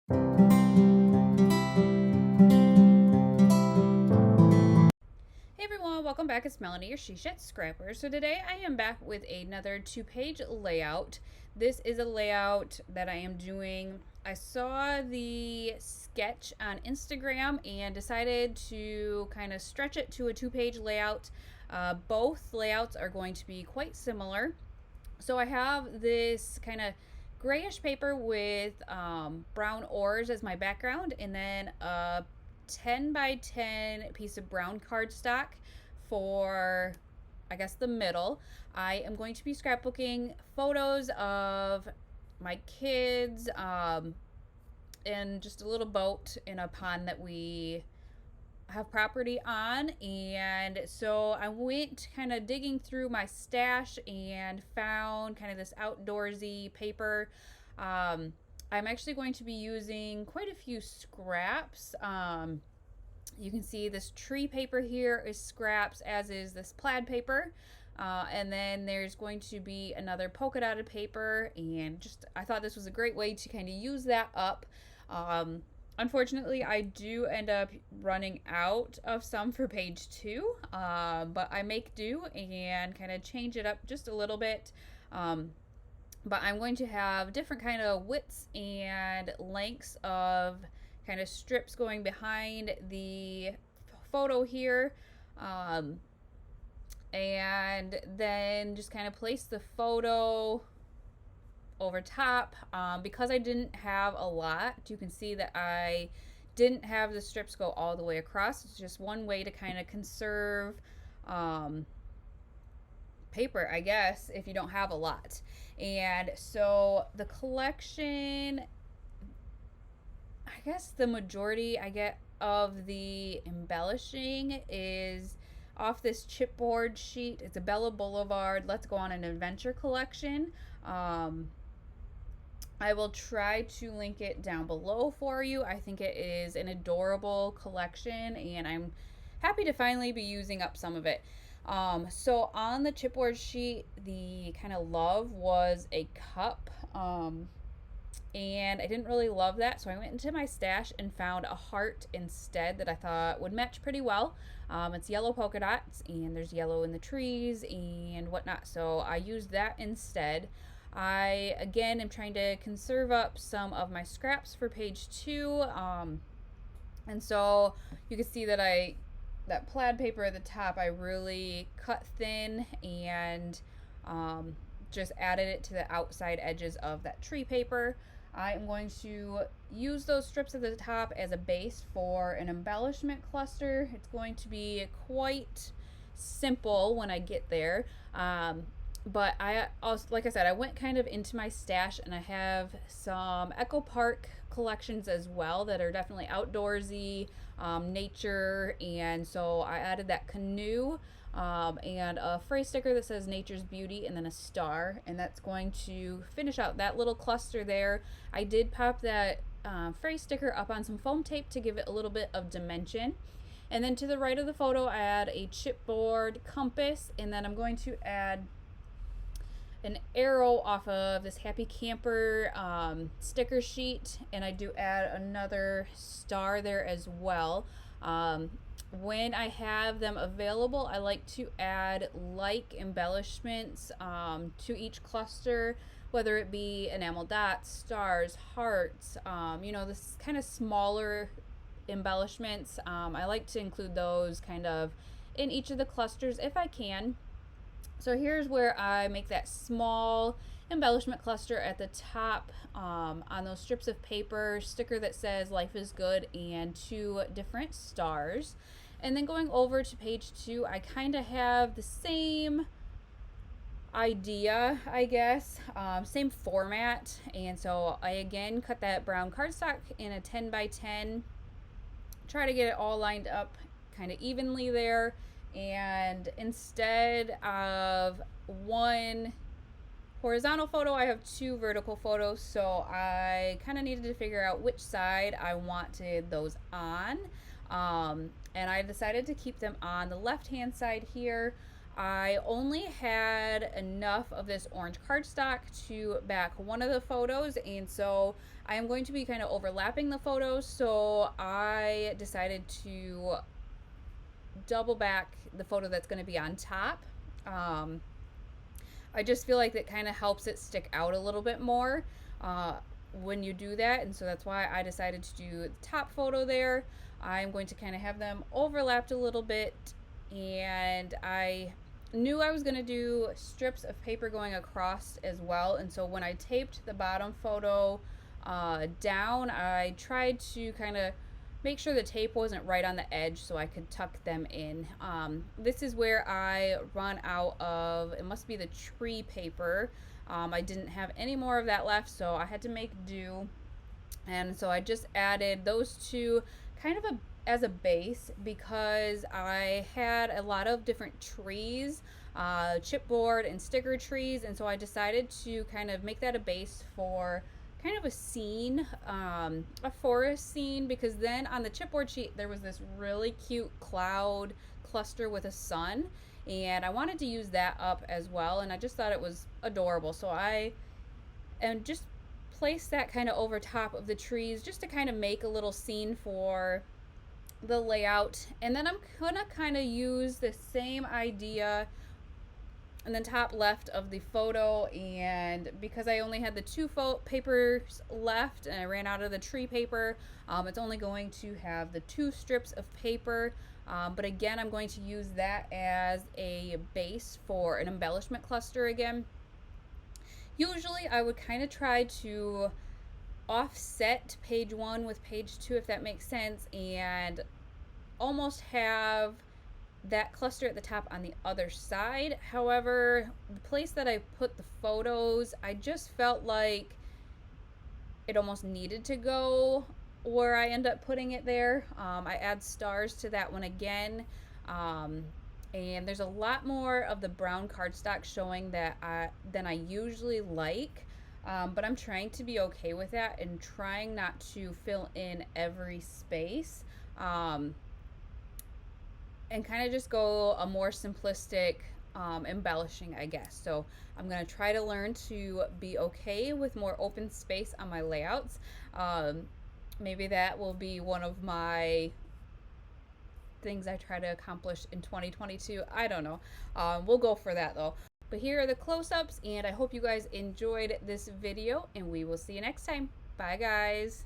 Hey everyone, welcome back. It's Melanie, your She Shed Scrapper. So today I am back with another 2-page layout. This is a layout that I am doing. I saw the sketch on Instagram and decided to kind of stretch it to a 2-page layout. Both layouts are going to be quite similar. So I have this kind of grayish paper with brown ores as my background, and then a 10 by 10 piece of brown cardstock for, I guess, the middle. I am going to be scrapbooking photos of my kids and just a little boat in a pond that we have property on. And so I went kind of digging through my stash and found kind of this outdoorsy paper. I'm actually going to be using quite a few scraps. You can see this tree paper here is scraps, as is this plaid paper. And then there's going to be another polka dotted paper, and just I thought this was a great way to kind of use that up. Unfortunately, I do end up running out of some for page 2, but I make do and kind of change it up just a little bit. But I'm going to have different kind of widths and lengths of kind of strips going behind the photo here. And then just kind of place the photo over top. Because I didn't have a lot, you can see that I didn't have the strips go all the way across. It's just one way to kind of conserve paper, I guess, if you don't have a lot. And so the collection, I guess the majority I get of the embellishing is off this chipboard sheet. It's a Bella Blvd Let's Go on an Adventure collection. I will try to link it down below for you. I think it is an adorable collection, and I'm happy to finally be using up some of it. So on the chipboard sheet, the kind of love was a cup, and I didn't really love that, so I went into my stash and found a heart instead that I thought would match pretty well. It's yellow polka dots, and there's yellow in the trees and whatnot, so I used that instead. I, again, am trying to conserve up some of my scraps for page 2, and so you can see that that plaid paper at the top, I really cut thin and just added it to the outside edges of that tree paper. I am going to use those strips at the top as a base for an embellishment cluster. It's going to be quite simple when I get there. But I also, like I said, I went kind of into my stash, and I have some Echo Park collections as well that are definitely outdoorsy, nature, and so I added that canoe and a phrase sticker that says Nature's Beauty and then a star, and that's going to finish out that little cluster there. I did pop that phrase sticker up on some foam tape to give it a little bit of dimension. And then to the right of the photo, I add a chipboard compass, and then I'm going to add an arrow off of this Happy Camper sticker sheet, and I do add another star there as well. When I have them available, I like to add like embellishments to each cluster, whether it be enamel dots, stars, hearts, this kind of smaller embellishments. I like to include those kind of in each of the clusters if I can. So here's where I make that small embellishment cluster at the top on those strips of paper, sticker that says Life is Good and 2 different stars. And then going over to page 2, I kind of have the same idea, I guess, same format. And so I again cut that brown cardstock in a 10 by 10, try to get it all lined up kind of evenly there. And instead of one horizontal photo, I have 2 vertical photos, so I kind of needed to figure out which side I wanted those on, and I decided to keep them on the left hand side here. I only had enough of this orange cardstock to back one of the photos, and so I am going to be kind of overlapping the photos, so I decided to double back the photo that's going to be on top. Um, I just feel like that kind of helps it stick out a little bit more uh, when you do that, and so that's why I decided to do the top photo there. I'm going to kind of have them overlapped a little bit, and I knew I was going to do strips of paper going across as well, and so when I taped the bottom photo down, I tried to kind of make sure the tape wasn't right on the edge so I could tuck them in. This is where I run out of, it must be the tree paper. I didn't have any more of that left, so I had to make do. And so I just added those two kind of as a base because I had a lot of different trees, chipboard and sticker trees, and so I decided to kind of make that a base for kind of a scene, a forest scene, because then on the chipboard sheet there was this really cute cloud cluster with a sun, and I wanted to use that up as well, and I just thought it was adorable, so I and just place that kind of over top of the trees just to kind of make a little scene for the layout. And then I'm gonna kind of use the same idea in the top left of the photo, and because I only had the two papers left and I ran out of the tree paper, it's only going to have the two strips of paper, but again I'm going to use that as a base for an embellishment cluster again. Usually I would kind of try to offset page 1 with page 2, if that makes sense, and almost have that cluster at the top on the other side. However, the place that I put the photos, I just felt like it almost needed to go where I end up putting it there. I add stars to that one again. And there's a lot more of the brown cardstock showing than I usually like, but I'm trying to be okay with that and trying not to fill in every space, and kind of just go a more simplistic embellishing, I guess. So I'm going to try to learn to be okay with more open space on my layouts. Maybe that will be one of my things I try to accomplish in 2022. I don't know. We'll go for that though. But here are the close-ups, and I hope you guys enjoyed this video, and we will see you next time. Bye guys.